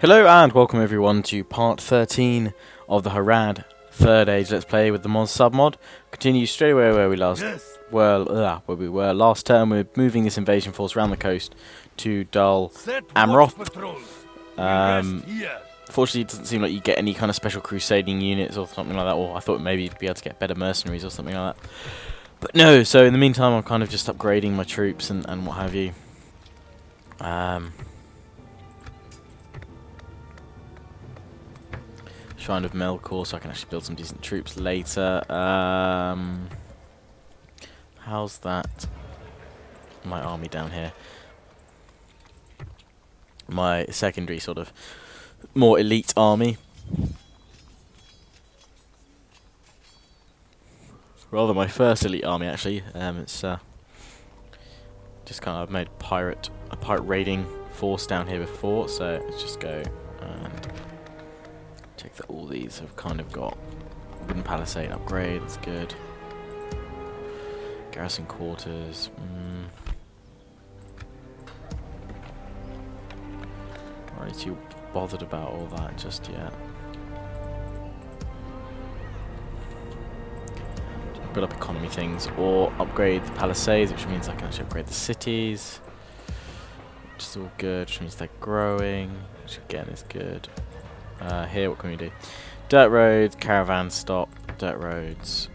Hello and welcome everyone to part 13 of the Harad Third Age Let's Play with the MOS Submod. Continue straight away where we were last term. We're moving this invasion force around the coast to Dol Amroth. Fortunately, it doesn't seem like you get any kind of special crusading units or something like that, or I thought maybe you'd be able to get better mercenaries or something like that. But no, so in the meantime I'm kind of just upgrading my troops and what have you. Shrine of Melkor, so I can actually build some decent troops later. How's that? My army down here. My secondary sort of more elite army. Rather my first elite army actually. It's just kind of made a pirate raiding force down here before, so let's just go and check that all these have kind of got wooden palisade upgrade. That's good. Garrison quarters. Not really too bothered about all that just yet. Build up economy things or upgrade the palisades, which means I can actually upgrade the cities, which is all good, which means they're growing, which again is good. Here, what can we do? Dirt roads, caravan stop, dirt roads.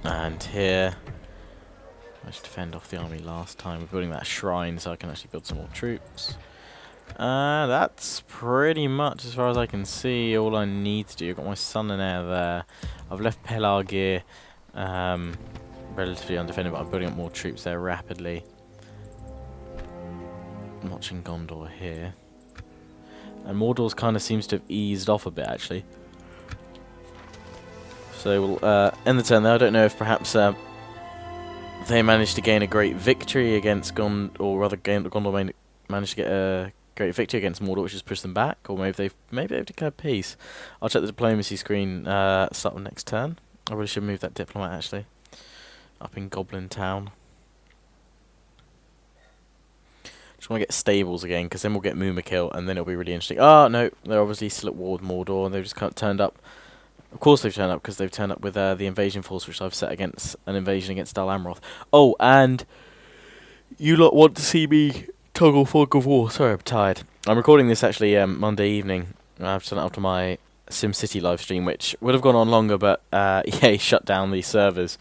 And here, I should defend off the army last time. We're building that shrine so I can actually build some more troops. That's pretty much, as far as I can see, all I need to do. I've got my son and heir there. I've left Pelargir relatively undefended, but I'm building up more troops there rapidly. I'm watching Gondor here. And Mordor's kind of seems to have eased off a bit, actually. So we'll end the turn there. I don't know if perhaps they managed to gain a great victory against Gondor, or rather Gondor managed to get a great victory against Mordor, which has pushed them back, or maybe they've declared peace. I'll check the diplomacy screen start of next turn. I really should move that diplomat, actually, up in Goblin Town. Just want to get stables again, because then we'll get Mumakil, and then it'll be really interesting. Oh, no, they're obviously still at war with Mordor, and they've just kind of turned up. Of course they've turned up, because they've turned up with the invasion force, which I've set against an invasion against Dol Amroth. Oh, and you lot want to see me toggle fog of war. Sorry, I'm tired. I'm recording this, actually, Monday evening. I've done it after my SimCity live stream, which would have gone on longer, but EA shut down the servers,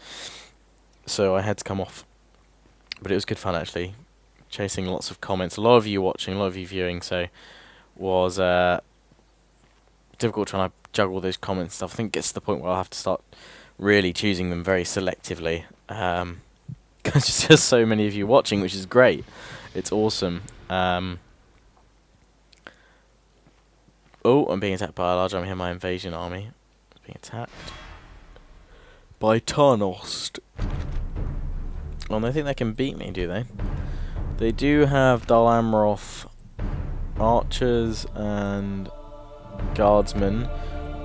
so I had to come off. But it was good fun, actually. Chasing lots of comments, a lot of you watching, a lot of you viewing, so was difficult trying to juggle those comments and stuff. I think it gets to the point where I'll have to start really choosing them very selectively, because there's just so many of you watching, which is great. It's awesome. Oh, I'm being attacked by a large army here. My invasion army is being attacked by Tarnost. Well, they think they can beat me, do they? They do have Dol Amroth archers and guardsmen,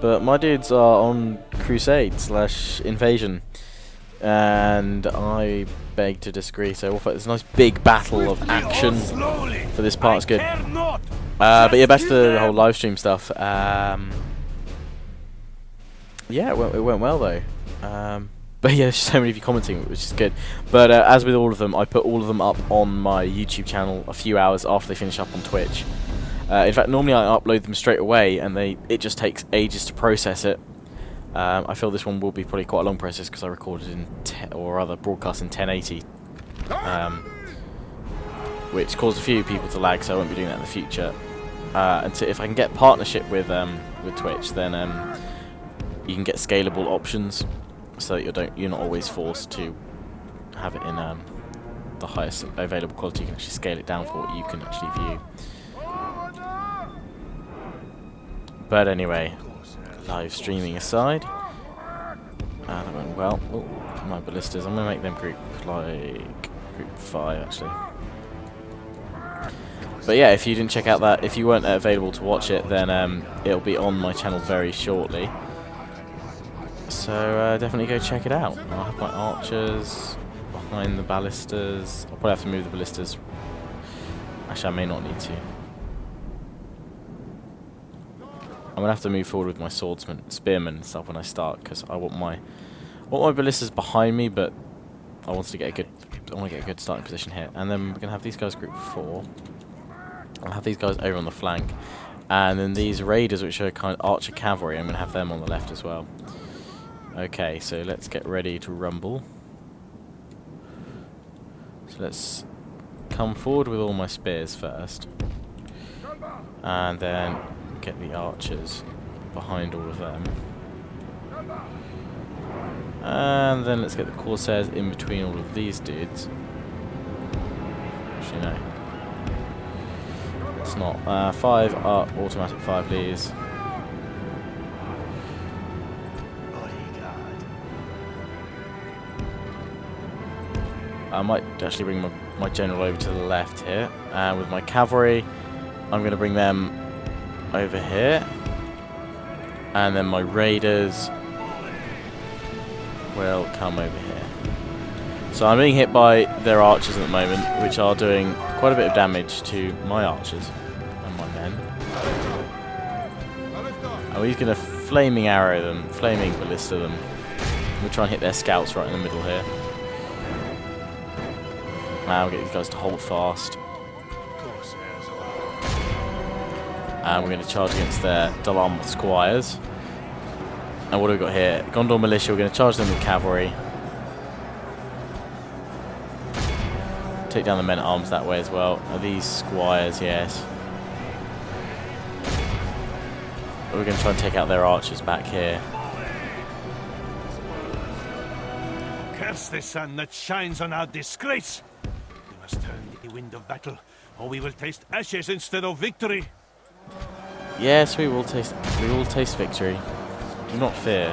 but my dudes are on crusade / invasion, and I beg to disagree. So it's a nice big battle of action for this part. It's good. But yeah, back to the whole live stream stuff. Yeah, it went well though. But yeah, there's so many of you commenting, which is good. But as with all of them, I put all of them up on my YouTube channel a few hours after they finish up on Twitch. In fact, normally I upload them straight away, and it just takes ages to process it. I feel this one will be probably quite a long process because I recorded in broadcast in 1080, which caused a few people to lag, so I won't be doing that in the future. If I can get partnership with Twitch, then you can get scalable options, so that you're not always forced to have it in the highest available quality. You can actually scale it down for what you can actually view. But anyway, live streaming aside, that went well. Oh, my ballistas. I'm gonna make them group 5 actually. But yeah, if you didn't check out that, if you weren't available to watch it, then it'll be on my channel very shortly. So definitely go check it out. I'll have my archers behind the ballistas. I'll probably have to move the ballistas. Actually, I may not need to. I'm gonna have to move forward with my spearmen and stuff when I start, because I want my ballistas behind me, but I want to get a good starting position here. And then we're gonna have these guys group 4. I'll have these guys over on the flank, and then these raiders, which are kind of archer cavalry, I'm gonna have them on the left as well. Okay, so let's get ready to rumble. So let's come forward with all my spears first, and then get the archers behind all of them. And then let's get the corsairs in between all of these dudes. Actually, no. It's not. 5 are automatic 5 please. I might actually bring my general over to the left here. And with my cavalry, I'm going to bring them over here. And then my raiders will come over here. So I'm being hit by their archers at the moment, which are doing quite a bit of damage to my archers and my men. And he's going to flaming arrow them, flaming ballista them. We'll try and hit their scouts right in the middle here. Now we'll get these guys to hold fast. And we're going to charge against their Dol Amroth squires. And what have we got here? Gondor militia, we're going to charge them with cavalry. Take down the men-at-arms that way as well. Are these squires? Yes. But we're going to try and take out their archers back here. Curse the sun that shines on our disgrace! We must turn the wind of battle, or we will taste ashes instead of victory. Yes, we will taste victory. Do not fear.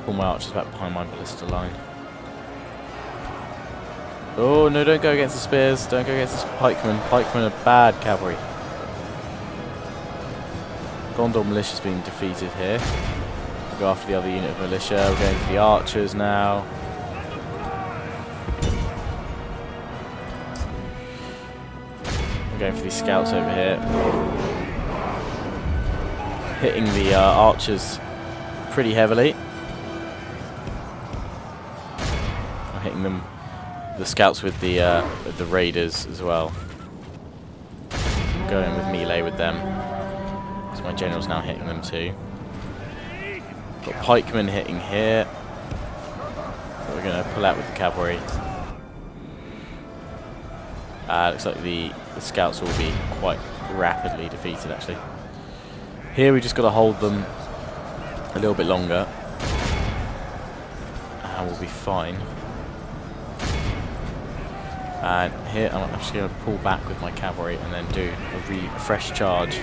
Pull my archers back behind my ballista line. Oh no, don't go against the spears, don't go against the pikemen. Pikemen are bad cavalry. Gondor militia's being defeated here. We'll go after the other unit of militia. We're going for the archers now. We're going for these scouts over here. Hitting the archers pretty heavily. I'm hitting them, the scouts with the raiders as well. I'm going with melee with them. So my general's now hitting them too. Got pikemen hitting here. So we're going to pull out with the cavalry. Looks like the scouts will be quite rapidly defeated actually. Here we just got to hold them a little bit longer and we'll be fine. And here I'm just going to pull back with my cavalry and then do a fresh charge.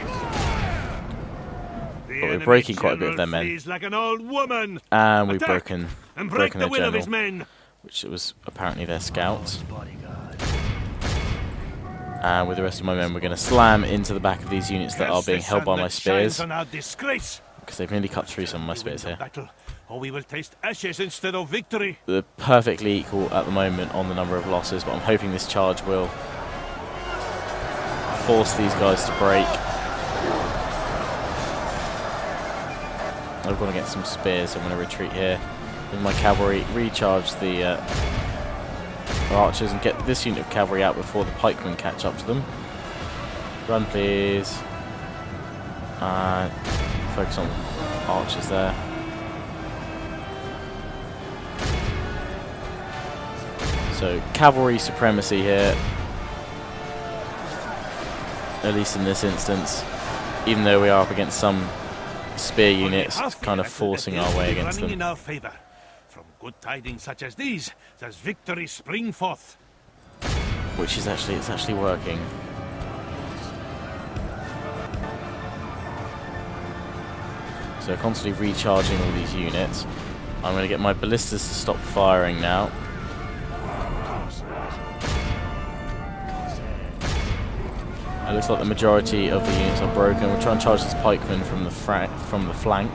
But we're breaking quite a bit of their men. Like an old woman. And we've broken their will of his general, men. which was apparently their scouts. And with the rest of my men, we're going to slam into the back of these units that are being held by my spears, because they've nearly cut through some of my spears here. Or we will taste ashes instead of victory. They're perfectly equal at the moment on the number of losses, but I'm hoping this charge will force these guys to break. I've got to get some spears, so I'm going to retreat here. With my cavalry, recharge the archers and get this unit of cavalry out before the pikemen catch up to them. Run please. Focus on archers there. So cavalry supremacy here, at least in this instance, even though we are up against some spear units, kind of forcing our way against them. In our favor. From good tidings such as these, does victory spring forth. Which is actually working. So constantly recharging all these units. I'm going to get my ballistas to stop firing now. It looks like the majority of the units are broken. We'll try and charge this pikeman from the flank,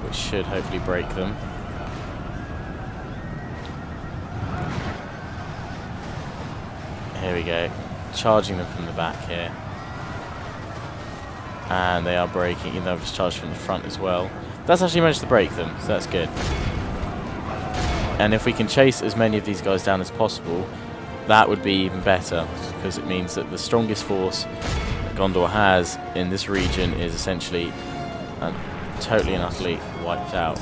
which should hopefully break them. Here we go. Charging them from the back here. And they are breaking, even though I've just charged from the front as well. That's actually managed to break them, so that's good. And if we can chase as many of these guys down as possible, that would be even better, because it means that the strongest force that Gondor has in this region is essentially totally and utterly wiped out.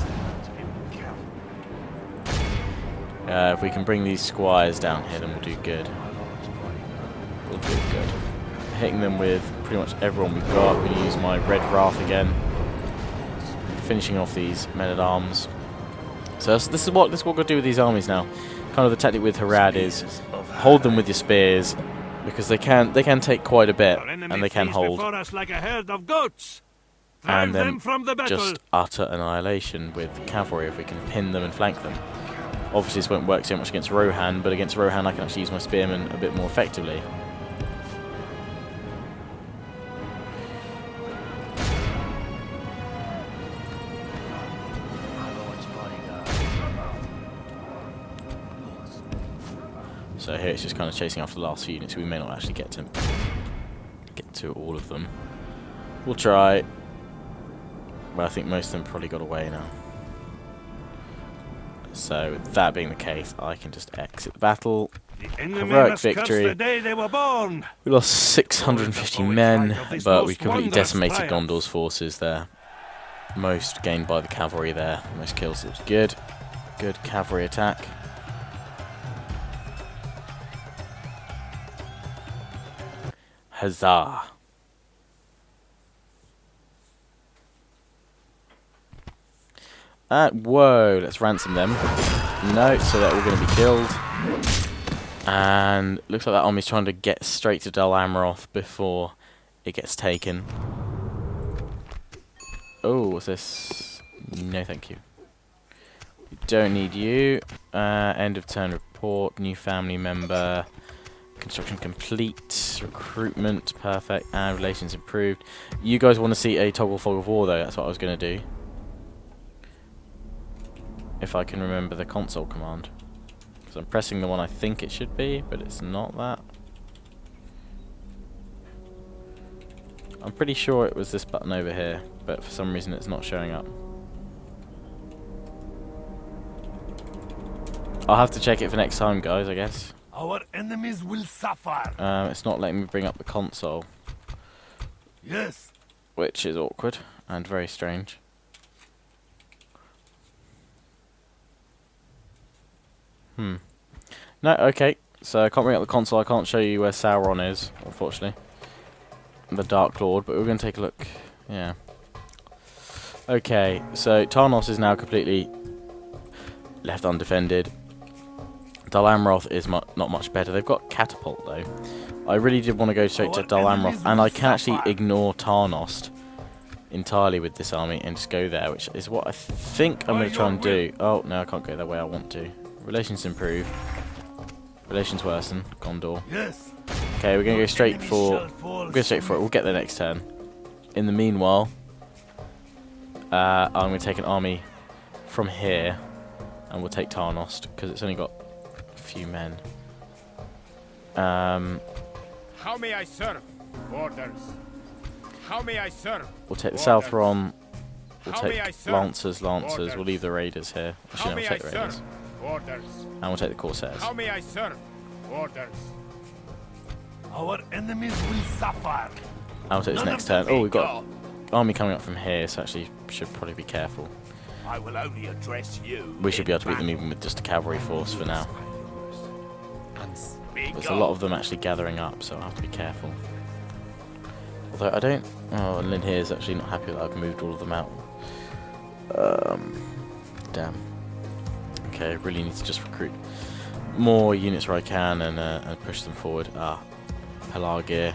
If we can bring these squires down here, then we'll do good. We'll do good. Hitting them with pretty much everyone we've got. I'm going to use my red wrath again. Finishing off these men-at-arms. So this is what we're going to do with these armies now. Kind of the tactic with Harad is hold them with your spears, because they can take quite a bit, and they can hold. Like a herd of goats. And then just utter annihilation with cavalry if we can pin them and flank them. Obviously this won't work so much against Rohan, but against Rohan I can actually use my spearmen a bit more effectively. So here it's just kind of chasing after the last few units. We may not actually get to all of them. We'll try, but I think most of them probably got away now. So with that being the case, I can just exit the battle. Heroic victory. We lost 650 men, but we completely decimated Gondor's forces there. Most gained by the cavalry there. Most kills. It was good. Good cavalry attack. Huzzah! Whoa, let's ransom them. No, so they're all going to be killed. And looks like that army's trying to get straight to Dol Amroth before it gets taken. Oh, what's this? No, thank you. We don't need you. End of turn report. New family member. Construction complete. Recruitment perfect. And relations improved. You guys want to see a toggle fog of war, though. That's what I was going to do. If I can remember the console command. Because I'm pressing the one I think it should be, but it's not that. I'm pretty sure it was this button over here, but for some reason it's not showing up. I'll have to check it for next time, guys, I guess. Our enemies will suffer. It's not letting me bring up the console. Yes. Which is awkward and very strange. No, okay. So I can't bring up the console. I can't show you where Sauron is, unfortunately. The Dark Lord, but we're going to take a look. Yeah. Okay, so Tarnos is now completely left undefended. Dol Amroth is not much better. They've got Catapult, though. I really did want to go straight to Dol Amroth, and I can actually ignore Tarnost entirely with this army and just go there, which is what I think I'm going to try and do. Oh, no, I can't go the way I want to. Relations improve. Relations worsen. Gondor. Yes. Okay, we're going to go straight for... We'll go straight for it. We'll get there next turn. In the meanwhile, I'm going to take an army from here, and we'll take Tarnost, because it's only got a few men. How may I serve? Orders. How may I serve? We'll take the Southron. We'll take Lancers. We'll leave the Raiders here. Actually, no, we'll take the Raiders. Orders. And we'll take the Corsairs. How may I serve? Orders. Our enemies will suffer. And we'll take this next turn. Oh, we've got army coming up from here, so actually should probably be careful. I will only address you. We should be able to beat them even with just a cavalry force for now. There's a lot of them actually gathering up, so I'll have to be careful. Although I don't... Oh, and Lynn here is actually not happy that I've moved all of them out. Damn. Okay, I really need to just recruit more units where I can and push them forward. Pelargir.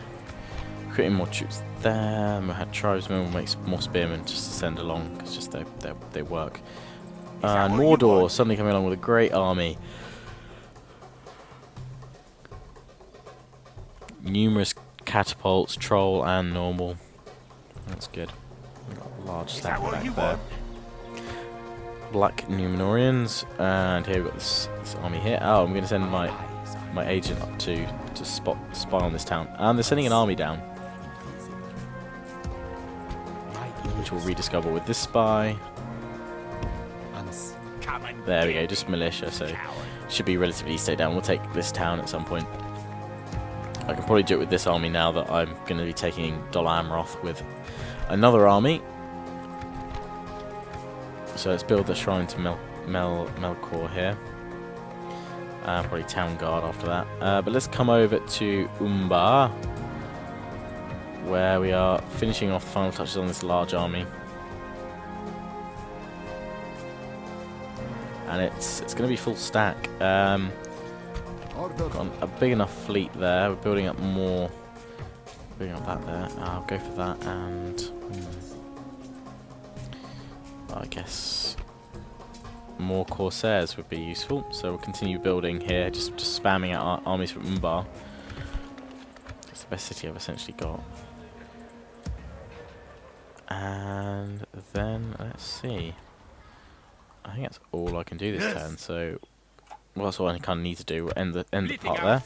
Recruiting more troops there. We had tribesmen. We'll make more spearmen just to send along, because just they work. Mordor suddenly coming along with a great army. Numerous catapults, troll and normal. That's good. We've got a large stack back there. Black Numenorians, and here we've got this army here. Oh, I'm going to send my agent up to spy on this town. And they're sending an army down. which we'll rediscover with this spy. There we go, just militia, so should be relatively easy to take down. We'll take this town at some point. I can probably do it with this army now that I'm going to be taking Dol Amroth with another army. So let's build the shrine to Melkor here. Probably town guard after that. But let's come over to Umbar, where we are finishing off the final touches on this large army. And it's going to be full stack. Got a big enough fleet there. We're building up more. Building up that there. I'll go for that, and I guess more Corsairs would be useful. So we'll continue building here, just spamming out our armies from Umbar. It's the best city I've essentially got. And then let's see. I think that's all I can do this turn. So, well, that's all I kind of need to do. We'll end the part there.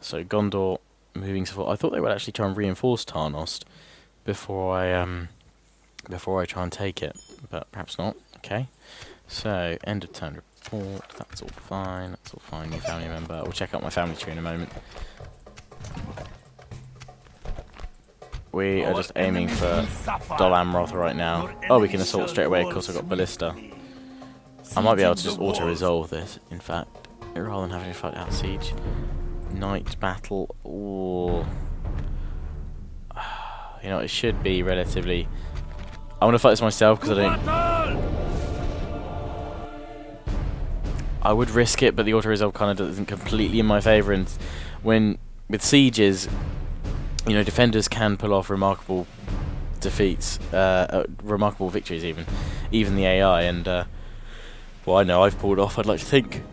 So Gondor moving support. I thought they would actually try and reinforce Tarnost before I try and take it, but perhaps not. Okay. So end of turn report. That's all fine. That's all fine. New family member. We'll check out my family tree in a moment. We are just aiming for Dol Amroth right now. Oh, we can assault straight away. Of course, I've got ballista. I might be able to just auto-resolve this. In fact, rather than having to fight out siege. Night battle. Ooh. You know, it should be relatively. I want to fight this myself because I don't. I would risk it, but the auto resolve kind of isn't completely in my favour. And when with sieges, you know, defenders can pull off remarkable defeats, remarkable victories, even the AI. And well, I know I've pulled off. I'd like to think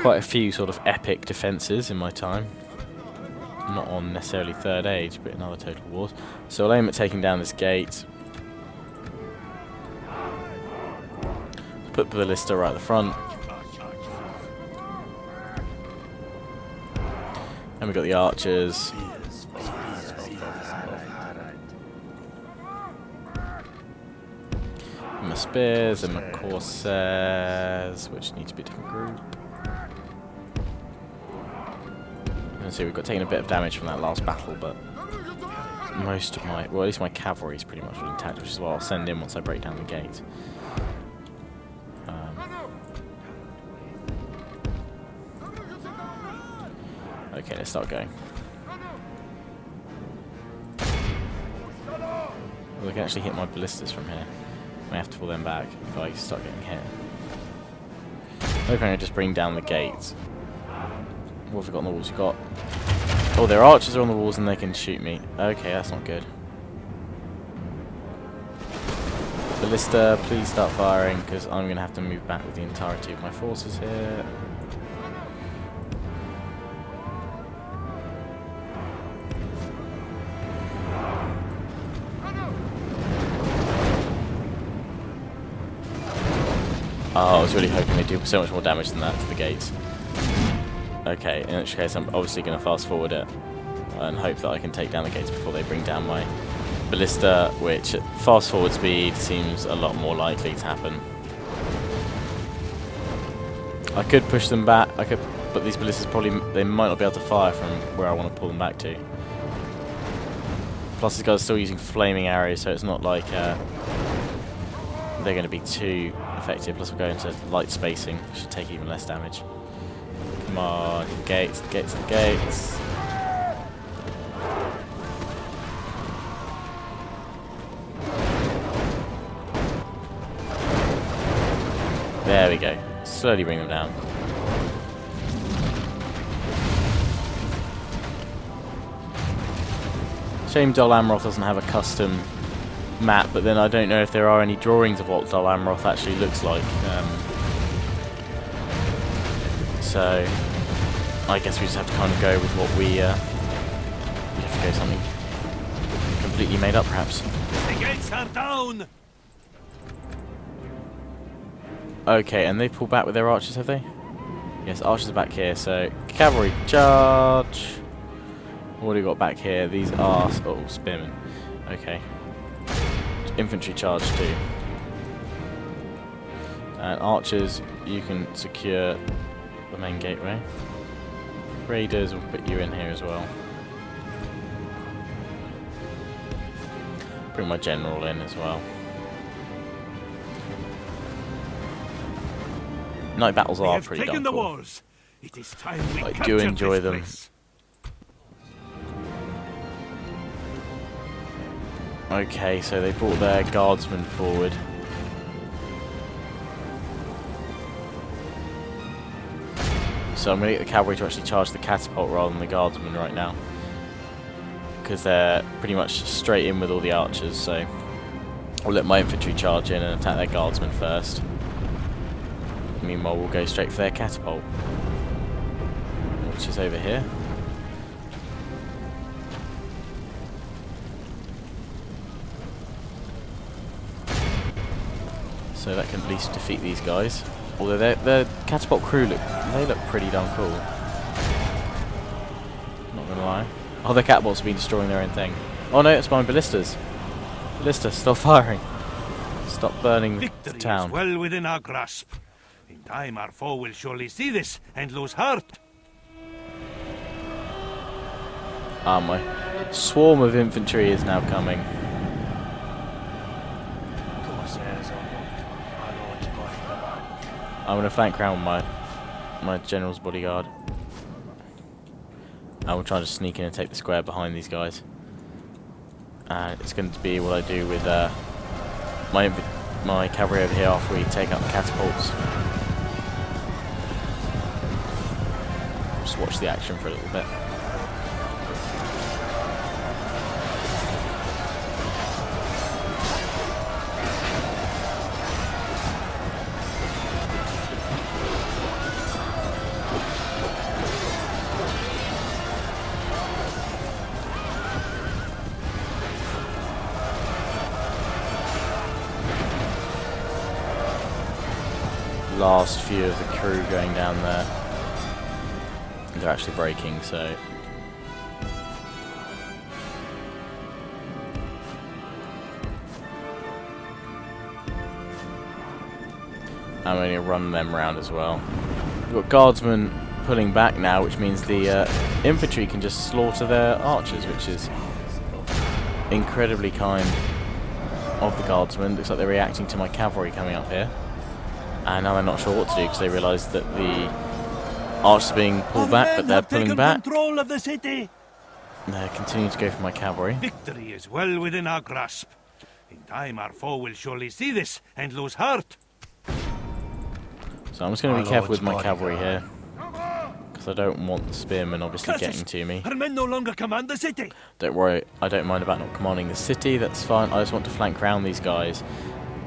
quite a few sort of epic defences in my time. Not on necessarily Third Age, but in other Total Wars. So I'll aim at taking down this gate. Put ballista right at the front. And we've got the archers. And my spears and my corsairs, which need to be a different group. See, we've got taken a bit of damage from that last battle, but most of my, well, at least my cavalry is pretty much intact, which is what I'll send in once I break down the gate. Okay, let's start going. Well, I can actually hit my ballistas from here. I may have to pull them back if I start getting hit. Hoping I just bring down the gate. What have we got on the walls? We've got... Oh, their archers are on the walls and they can shoot me. Okay, that's not good. Ballista, please start firing, because I'm going to have to move back with the entirety of my forces here. Oh, I was really hoping they'd do so much more damage than that to the gates. Okay, in which case I'm obviously going to fast forward it and hope that I can take down the gates before they bring down my ballista, which at fast forward speed seems a lot more likely to happen. I could push them back, but these ballistas probably, they might not be able to fire from where I want to pull them back to. Plus these guys are still using flaming arrows, so it's not like they're going to be too effective. Plus we're going to light spacing, which should take even less damage. Come on, gates, gates, gates. There we go. Slowly bring them down. Shame Dol Amroth doesn't have a custom map, but then I don't know if there are any drawings of what Dol Amroth actually looks like. So I guess we just have to kind of go with what we have to go something completely made up, perhaps. The gates are down! Okay, and they pulled back with their archers, have they? Yes, archers are back here, so cavalry charge! What do we got back here? These are... oh, spearmen. Okay. Infantry charge too. And archers, you can secure the main gateway. Raiders will put you in here as well. Bring my general in as well. Night battles are pretty darn the cool. walls. It is time we I do capture enjoy this them. place. Okay, so they brought their guardsmen forward. So I'm going to get the cavalry to actually charge the catapult rather than the guardsmen right now. Because they're pretty much straight in with all the archers, so I'll let my infantry charge in and attack their guardsmen first. Meanwhile, we'll go straight for their catapult, which is over here. So that can at least defeat these guys. Although their catapult crew look pretty darn cool. Not gonna lie. Oh, their catapults have been destroying their own thing. Oh no, it's my ballistas. Ballista, stop firing. Stop burning the Victory town. is well within our grasp. In time, our foe will surely see this and lose heart. Ah, my swarm of infantry is now coming. I'm going to flank around with my general's bodyguard. I will try to sneak in and take the square behind these guys. And it's going to be what I do with my cavalry over here after we take out the catapults. Just watch the action for a little bit. Last few of the crew going down there. They're actually breaking, so I'm going to run them around as well. We've got guardsmen pulling back now, which means the infantry can just slaughter their archers, which is incredibly kind of the guardsmen. Looks like they're reacting to my cavalry coming up here. And now they're not sure what to do because they realise that the archers are being pulled back, but they're pulling back. Control of the city. They're continuing to go for my cavalry. Victory is well within our grasp. In time, our foe will surely see this and lose heart. So I'm just going to be careful with my cavalry here, because I don't want the spearmen obviously getting to me. Our men no longer command the city. Don't worry, I don't mind about not commanding the city, that's fine. I just want to flank around these guys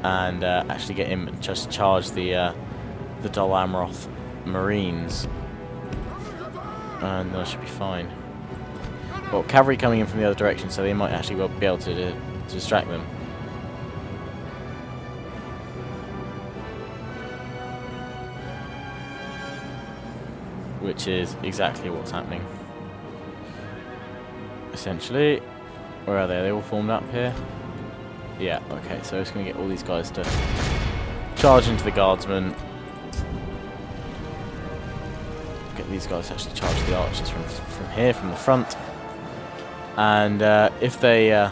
and actually get him and just charge the Dol Amroth Marines, and then I should be fine. Well, cavalry coming in from the other direction, so they might actually be able to distract them. Which is exactly what's happening. Essentially, where are they? Are they all formed up here? Yeah, okay, so I'm just going to get all these guys to charge into the guardsmen. Get these guys to actually charge the archers from here, from the front. And if they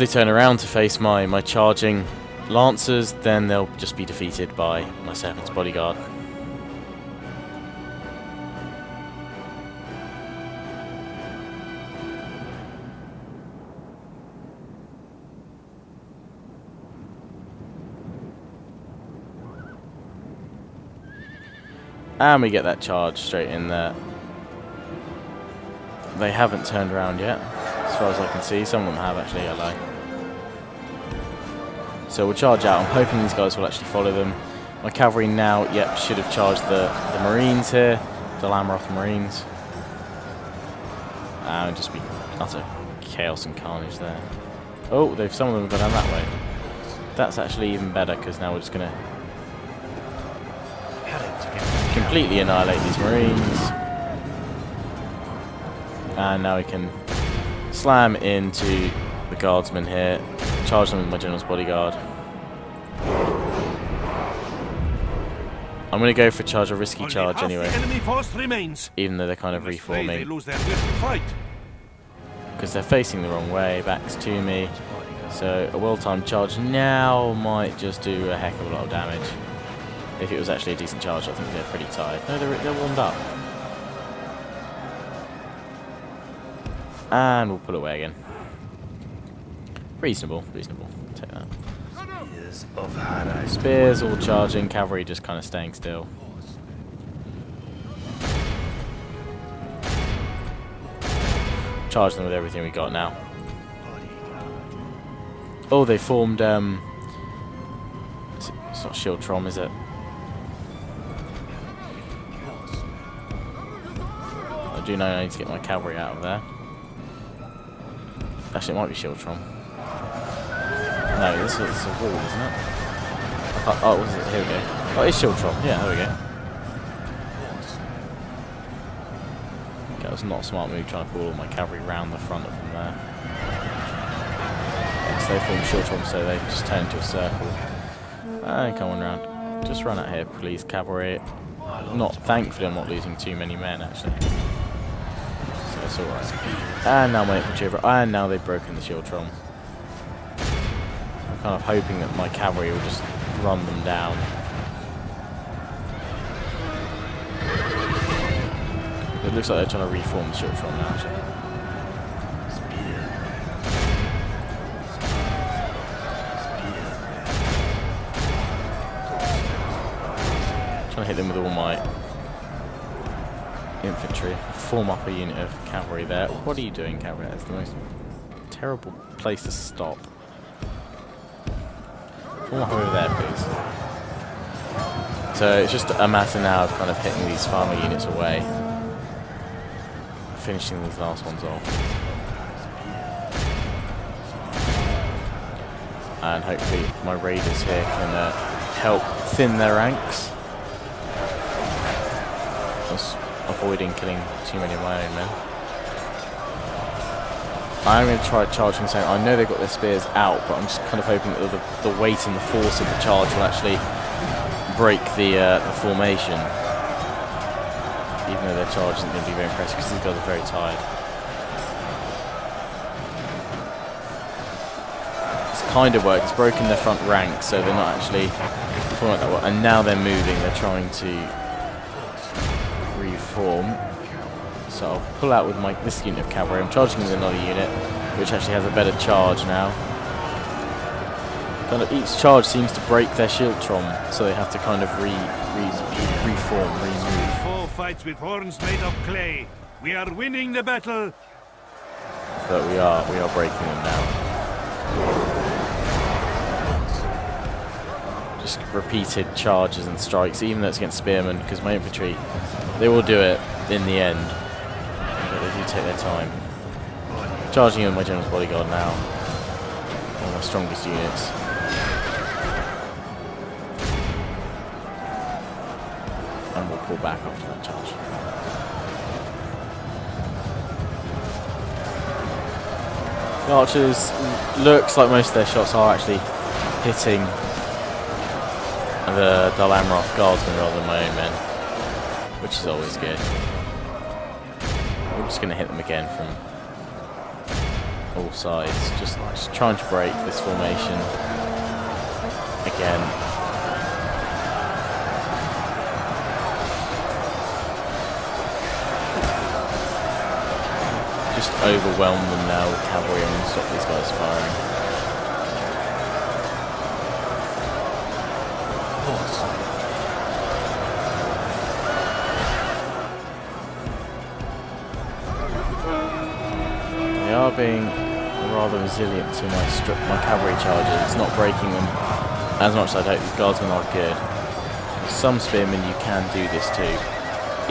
turn around to face my charging lancers, then they'll just be defeated by my servant's bodyguard. And we get that charge straight in there. they haven't turned around yet, as far as I can see. Some of them have actually, I lie. So we'll charge out. I'm hoping these guys will actually follow them. My cavalry now, yep, should have charged the Marines here, Dol Amroth Marines. And just be utter chaos and carnage there. Oh, some of them have gone down that way. That's actually even better, because now we're just going to completely annihilate these Marines. And now we can slam into the guardsmen here, charge them with my general's bodyguard. I'm going to go for a risky charge anyway, even though they're kind of reforming. Because they're facing the wrong way, backs to me. So a well-timed charge now might just do a heck of a lot of damage. If it was actually a decent charge, I think they're pretty tired. No, they're warmed up. And we'll pull away again. Reasonable. Take that. Spears of Harad. Spears all charging, cavalry just kind of staying still. Charge them with everything we got now. Oh, they formed, it's not Shield Trom, is it? I do know I need to get my cavalry out of there. Actually, it might be Shield Trom. No, this is a wall, isn't it? Oh, what was it? Here we go. Oh, it's Shield Trom. Yeah, there we go. Okay, that was not a smart move trying to pull all my cavalry round the front of them there. So they form Shield Trom, so they just turn into a circle. And come on round. Just run out here, please, cavalry. Thankfully, I'm not losing too many men, actually. So it's alright. And now my infantry, and now they've broken the Shield Trom. I'm kind of hoping that my cavalry will just run them down. It looks like they're trying to reform the Shield Trom now, actually. Trying to hit them with all my infantry. Form up a unit of cavalry there. What are you doing, cavalry? That's the most terrible place to stop. Form up over there, please. So it's just a matter now of kind of hitting these farmer units away. Finishing these last ones off. And hopefully my raiders here can help thin their ranks. Avoiding killing too many of my own men. I'm going to try charging something. I know they've got their spears out, but I'm just kind of hoping that the weight and the force of the charge will actually break the formation. Even though their charge isn't going to be very impressive, because these guys are very tired. It's kind of worked. It's broken their front rank, so they're not actually performing that well. And now they're moving. They're trying to reform. So I'll pull out with this unit of cavalry. I'm charging with another unit, which actually has a better charge now. Kind of each charge seems to break their Shield Trom, so they have to kind of reform, remove. 4 fights with horns made of clay. We are winning the battle. But we are breaking them now. Just repeated charges and strikes, even though it's against spearmen, because my infantry, they will do it in the end. But they do take their time. Charging in with my general's bodyguard now. One of my strongest units. And we'll pull back after that charge. The archers, looks like most of their shots are actually hitting the Dol Amroth guardsmen rather than my own men, which is always good. We're just going to hit them again from all sides, just trying to break this formation again. Just overwhelm them now with cavalry and stop these guys firing. being rather resilient to my cavalry charges. It's not breaking them as much as I'd hope. These guardsmen are good. Some spearmen you can do this to,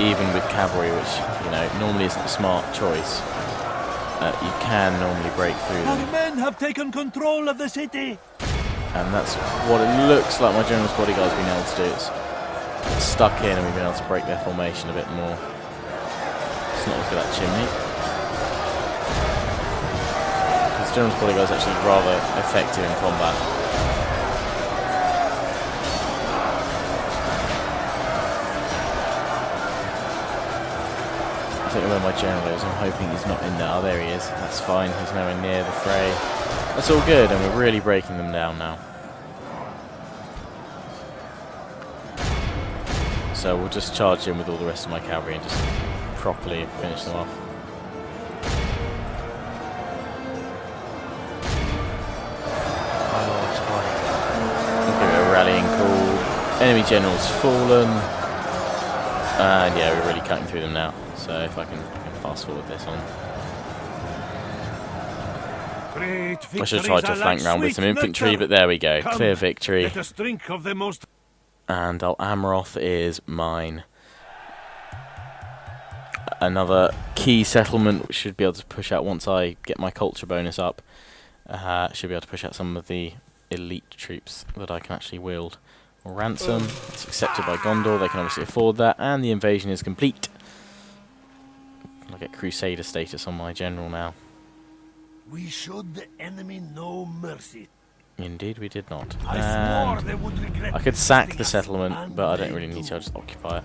even with cavalry, which, you know, normally isn't a smart choice. You can normally break through them. Our men have taken control of the city. And that's what it looks like my general's bodyguard's been able to do. It's stuck in and we've been able to break their formation a bit more. Let's not look at that chimney. Because general's bodyguard's actually rather effective in combat. I don't know where my general is. I'm hoping he's not in there. Oh, there he is. That's fine. He's nowhere near the fray. That's all good, and we're really breaking them down now. So we'll just charge in with all the rest of my cavalry and just properly finish them off. We'll give it a rallying call. Enemy general's fallen. And yeah, we're really cutting through them now. So if I can fast forward this on. I should have tried to flank round with some infantry, but there we go. Clear victory. Let us drink of the most. And Dol Amroth is mine. Another key settlement which should be able to push out once I get my culture bonus up. Should be able to push out some of the elite troops that I can actually wield. Ransom, it's accepted by Gondor, they can obviously afford that, and the invasion is complete. I'll get Crusader status on my general now. We showed the enemy no mercy. Indeed we did not. I And swore they would regret I could sack the us, settlement, and but I don't they really need do. to, I'll just occupy it.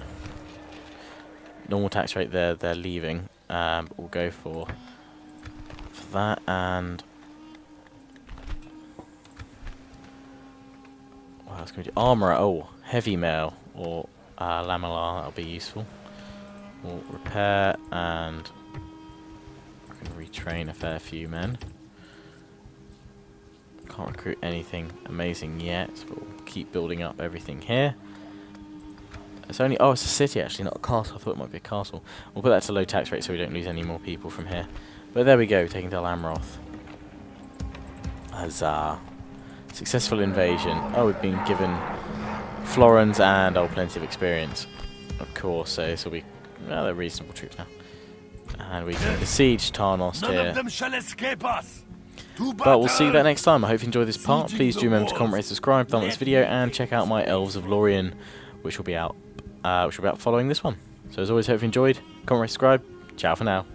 Normal tax rate there, they're leaving. We'll go for that, and what else can we do? Armourer, oh, heavy mail, or lamellar, that'll be useful. We'll repair, and I can retrain a fair few men. Can't recruit anything amazing yet, but we'll keep building up everything here. It's only, oh, it's a city actually, not a castle. I thought it might be a castle. We'll put that to low tax rate so we don't lose any more people from here. But there we go, taking Dol Amroth. Huzzah. Successful invasion. Oh, we've been given florins and plenty of experience. Of course, so this will be, well, they're reasonable troops now. And we can besiege Tarnost None here. of them shall escape us. But we'll see you there next time. I hope you enjoyed this part. Please do remember to comment, rate, subscribe, thumb this video, and check out my Elves of Lorien, which will be out following this one. So as always, hope you enjoyed. Comment, rate, subscribe. Ciao for now.